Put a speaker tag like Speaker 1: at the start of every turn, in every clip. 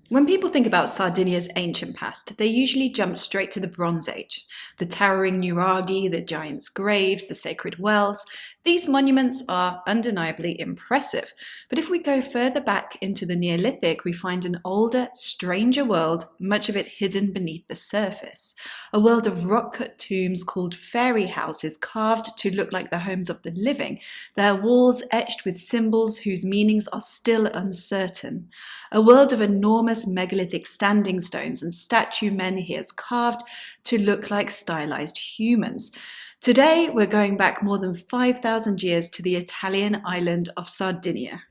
Speaker 1: When people think about Sardinia's ancient past, they usually jump straight to the Bronze Age. The towering Nuraghi, the giants' graves, the sacred wells. These monuments are undeniably impressive. But if we go further back into the Neolithic, we find an older, stranger world, much of it hidden beneath the surface. A world of rock-cut tombs called fairy houses carved to look like the homes of the living, their walls etched with symbols whose meanings are still uncertain. A world of enormous megalithic standing stones and statue-menhirs carved to look like stylized humans. Today, we're going back more than 5,000 years to the Italian island of Sardinia.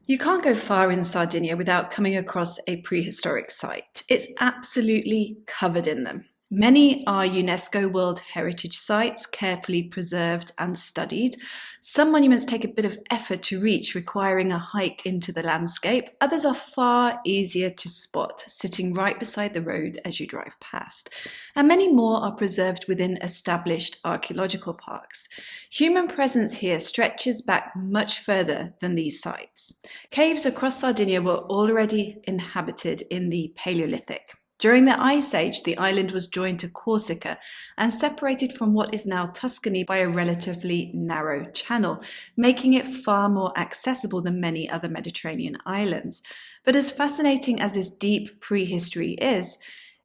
Speaker 1: You can't go far in Sardinia without coming across a prehistoric site. It's absolutely covered in them. Many are UNESCO World Heritage Sites, carefully preserved and studied. Some monuments take a bit of effort to reach, requiring a hike into the landscape. Others are far easier to spot, sitting right beside the road as you drive past. And many more are preserved within established archaeological parks. Human presence here stretches back much further than these sites. Caves across Sardinia were already inhabited in the Paleolithic. During the Ice Age, the island was joined to Corsica and separated from what is now Tuscany by a relatively narrow channel, making it far more accessible than many other Mediterranean islands. But as fascinating as this deep prehistory is,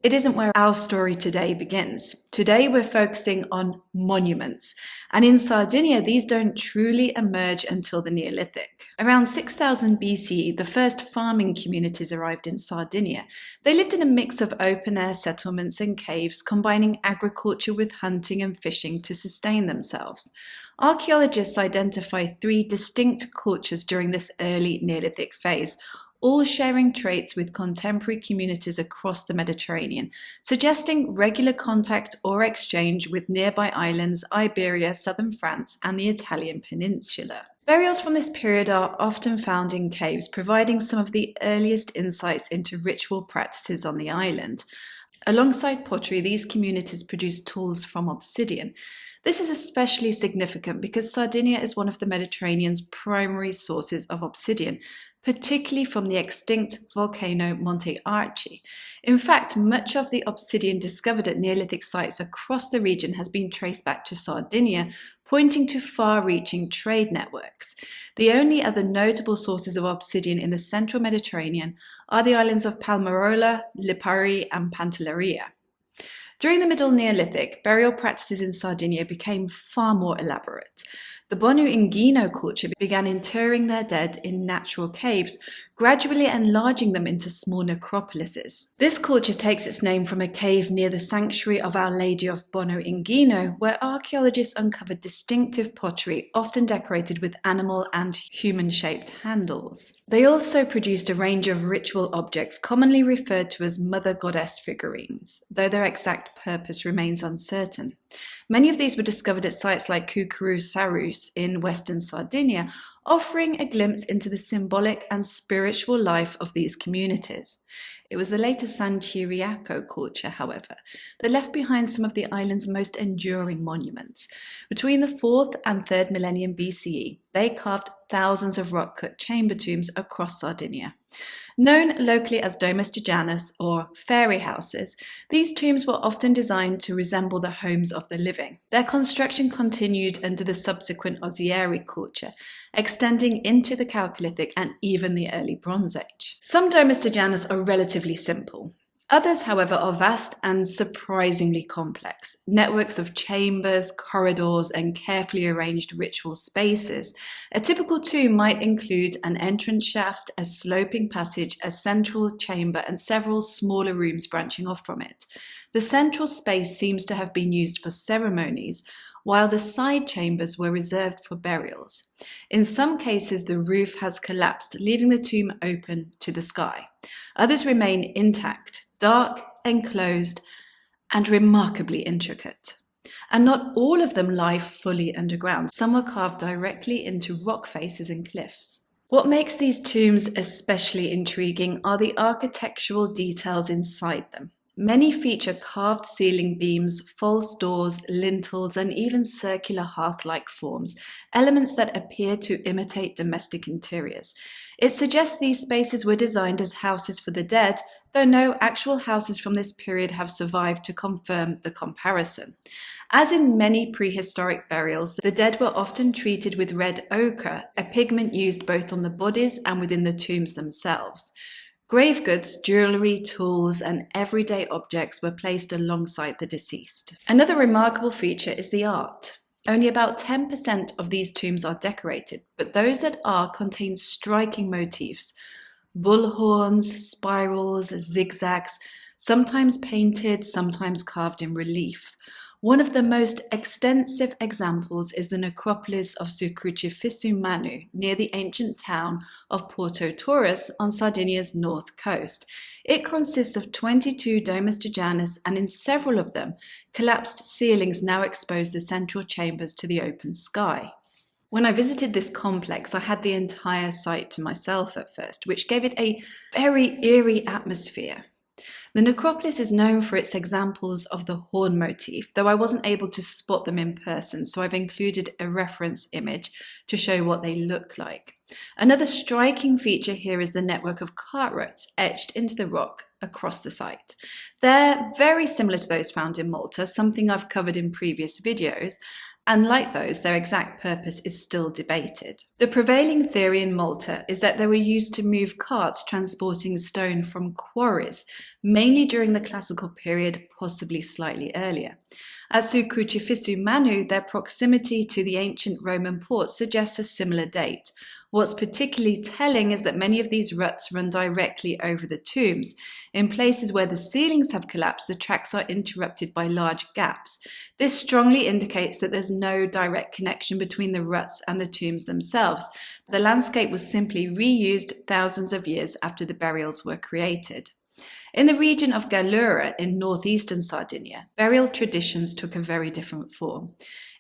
Speaker 1: it isn't where our story today begins. Today we're focusing on monuments, and in Sardinia these don't truly emerge until the Neolithic. Around 6000 BCE, the first farming communities arrived in Sardinia. They lived in a mix of open-air settlements and caves, combining agriculture with hunting and fishing to sustain themselves. Archaeologists identify 3 distinct cultures during this early Neolithic phase, all sharing traits with contemporary communities across the Mediterranean, suggesting regular contact or exchange with nearby islands, Iberia, southern France, and the Italian peninsula. Burials from this period are often found in caves, providing some of the earliest insights into ritual practices on the island. Alongside pottery, these communities produce tools from obsidian. This is especially significant because Sardinia is one of the Mediterranean's primary sources of obsidian, particularly from the extinct volcano Monte Arci. In fact, much of the obsidian discovered at Neolithic sites across the region has been traced back to Sardinia, pointing to far-reaching trade networks. The only other notable sources of obsidian in the central Mediterranean are the islands of Palmarola, Lipari, and Pantelleria. During the Middle Neolithic, burial practices in Sardinia became far more elaborate. The Bonu Ingino culture began interring their dead in natural caves, gradually enlarging them into small necropolises. This culture takes its name from a cave near the sanctuary of Our Lady of Bono Ingino, where archaeologists uncovered distinctive pottery, often decorated with animal and human-shaped handles. They also produced a range of ritual objects commonly referred to as mother goddess figurines, though their exact purpose remains uncertain. Many of these were discovered at sites like Cucuru Sarus in western Sardinia, offering a glimpse into the symbolic and spiritual life of these communities. It was the later San Ciriaco culture, however, that left behind some of the island's most enduring monuments. Between the 4th and 3rd millennium BCE, they carved thousands of rock-cut chamber tombs across Sardinia. Known locally as Domus de Janas, or fairy houses, these tombs were often designed to resemble the homes of the living. Their construction continued under the subsequent Ossuary culture, extending into the Chalcolithic and even the early Bronze Age. Some Domus de Janas are relatively simple. Others, however, are vast and surprisingly complex. Networks of chambers, corridors, and carefully arranged ritual spaces. A typical tomb might include an entrance shaft, a sloping passage, a central chamber, and several smaller rooms branching off from it. The central space seems to have been used for ceremonies, while the side chambers were reserved for burials. In some cases, the roof has collapsed, leaving the tomb open to the sky. Others remain intact, dark, enclosed, and remarkably intricate. And not all of them lie fully underground. Some were carved directly into rock faces and cliffs. What makes these tombs especially intriguing are the architectural details inside them. Many feature carved ceiling beams, false doors, lintels, and even circular hearth-like forms, elements that appear to imitate domestic interiors. It suggests these spaces were designed as houses for the dead, though no actual houses from this period have survived to confirm the comparison. As in many prehistoric burials, the dead were often treated with red ochre, a pigment used both on the bodies and within the tombs themselves. Grave goods, jewellery, tools, and everyday objects were placed alongside the deceased. Another remarkable feature is the art. Only about 10% of these tombs are decorated, but those that are contain striking motifs. Bull horns, spirals, zigzags, sometimes painted, sometimes carved in relief. One of the most extensive examples is the necropolis of Crucifixu Manu near the ancient town of Porto Torres on Sardinia's north coast. It consists of 22 Domus de Janas, and in several of them, collapsed ceilings now expose the central chambers to the open sky. When I visited this complex, I had the entire site to myself at first, which gave it a very eerie atmosphere. The necropolis is known for its examples of the horn motif, though I wasn't able to spot them in person, so I've included a reference image to show what they look like. Another striking feature here is the network of cart ruts etched into the rock across the site. They're very similar to those found in Malta, something I've covered in previous videos, and like those, their exact purpose is still debated. The prevailing theory in Malta is that they were used to move carts transporting stone from quarries, mainly during the classical period, possibly slightly earlier. At Crucifixu Manu, their proximity to the ancient Roman port suggests a similar date. What's particularly telling is that many of these ruts run directly over the tombs. In places where the ceilings have collapsed, the tracks are interrupted by large gaps. This strongly indicates that there's no direct connection between the ruts and the tombs themselves. The landscape was simply reused thousands of years after the burials were created. In the region of Gallura in northeastern Sardinia, burial traditions took a very different form.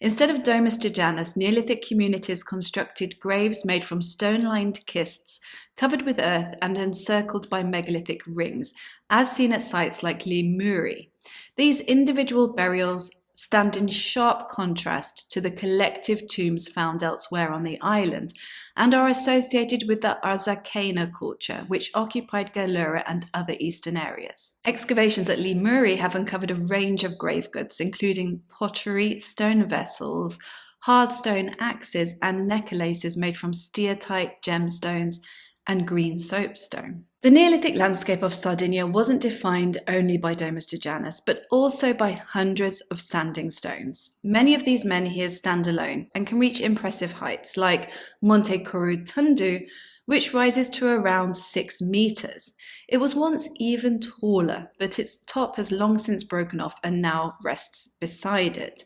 Speaker 1: Instead of Domus de Janas, Neolithic communities constructed graves made from stone-lined kists, covered with earth and encircled by megalithic rings, as seen at sites like Limuri. These individual burials stand in sharp contrast to the collective tombs found elsewhere on the island, and are associated with the Arzakena culture, which occupied Gallura and other eastern areas. Excavations at Limuri have uncovered a range of grave goods, including pottery, stone vessels, hard stone axes, and necklaces made from steatite, gemstones, and green soapstone. The Neolithic landscape of Sardinia wasn't defined only by Domus de Janas, but also by hundreds of standing stones. Many of these menhirs stand alone and can reach impressive heights, like Monte Corutundu, which rises to around 6 meters. It was once even taller, but its top has long since broken off and now rests beside it.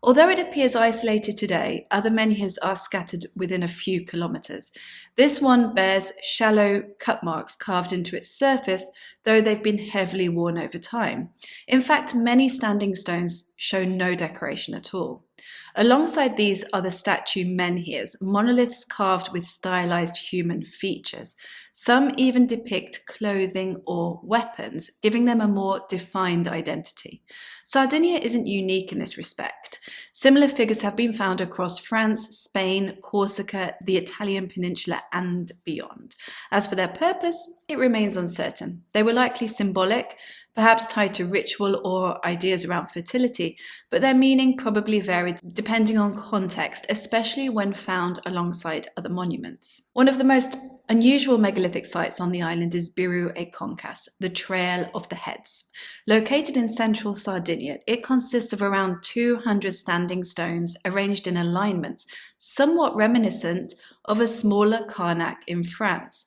Speaker 1: Although it appears isolated today, other menhirs are scattered within a few kilometers. This one bears shallow cut marks carved into its surface, though they've been heavily worn over time. In fact, many standing stones show no decoration at all. Alongside these are the statue-menhirs, monoliths carved with stylized human features. Some even depict clothing or weapons, giving them a more defined identity. Sardinia isn't unique in this respect. Similar figures have been found across France, Spain, Corsica, the Italian peninsula, and beyond. As for their purpose, it remains uncertain. They were likely symbolic, perhaps tied to ritual or ideas around fertility, but their meaning probably varied depending on context, especially when found alongside other monuments. One of the most unusual megalithic sites on the island is Biru e Concas, the Trail of the Heads. Located in central Sardinia, it consists of around 200 standing stones arranged in alignments, somewhat reminiscent of a smaller Karnak in France.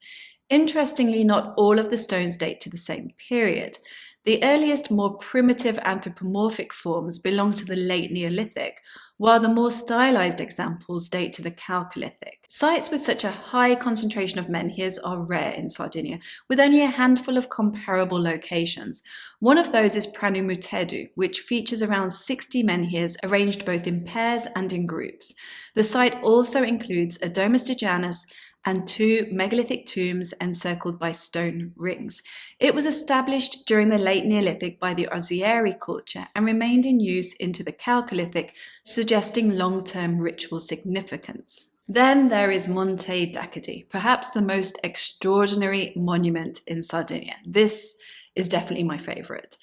Speaker 1: Interestingly, not all of the stones date to the same period. The earliest, more primitive anthropomorphic forms belong to the late Neolithic, while the more stylized examples date to the Chalcolithic. Sites with such a high concentration of menhirs are rare in Sardinia, with only a handful of comparable locations. One of those is Pranumutedu, which features around 60 menhirs arranged both in pairs and in groups. The site also includes a Domus de Janas and 2 megalithic tombs encircled by stone rings. It was established during the late Neolithic by the ossuary culture and remained in use into the Chalcolithic, suggesting long-term ritual significance. Then there is Monte Dacadi, perhaps the most extraordinary monument in Sardinia. This is definitely my favourite.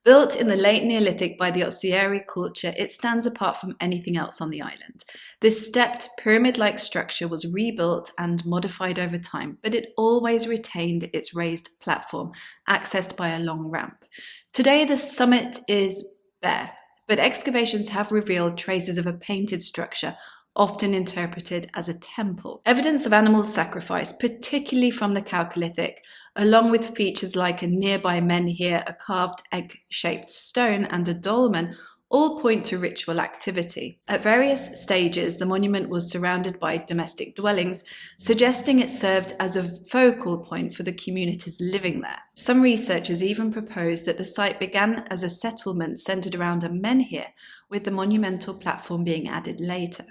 Speaker 1: Built in the late Neolithic by the ossuary culture, it stands apart from anything else on the island. This stepped, pyramid-like structure was rebuilt and modified over time, but it always retained its raised platform, accessed by a long ramp. Today, the summit is bare, but excavations have revealed traces of a painted structure, often interpreted as a temple. Evidence of animal sacrifice, particularly from the Chalcolithic, along with features like a nearby menhir, a carved egg-shaped stone, and a dolmen, all point to ritual activity. At various stages, the monument was surrounded by domestic dwellings, suggesting it served as a focal point for the communities living there. Some researchers even propose that the site began as a settlement centered around a menhir, with the monumental platform being added later.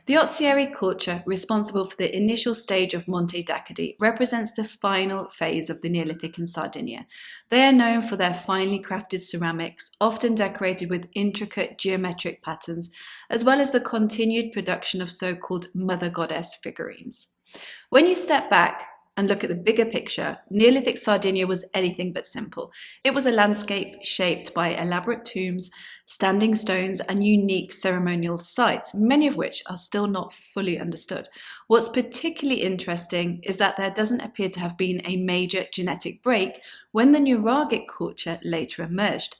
Speaker 1: The ossuary culture, responsible for the initial stage of Monte Dacadi, represents the final phase of the Neolithic in Sardinia. They are known for their finely crafted ceramics, often decorated with intricate geometric patterns, as well as the continued production of so-called mother goddess figurines. When you step back and look at the bigger picture, Neolithic Sardinia was anything but simple. It was a landscape shaped by elaborate tombs, standing stones, and unique ceremonial sites, many of which are still not fully understood. What's particularly interesting is that there doesn't appear to have been a major genetic break when the Nuraghi culture later emerged.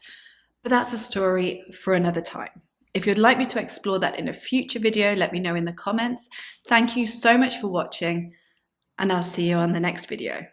Speaker 1: But that's a story for another time. If you'd like me to explore that in a future video, let me know in the comments. Thank you so much for watching, and I'll see you on the next video.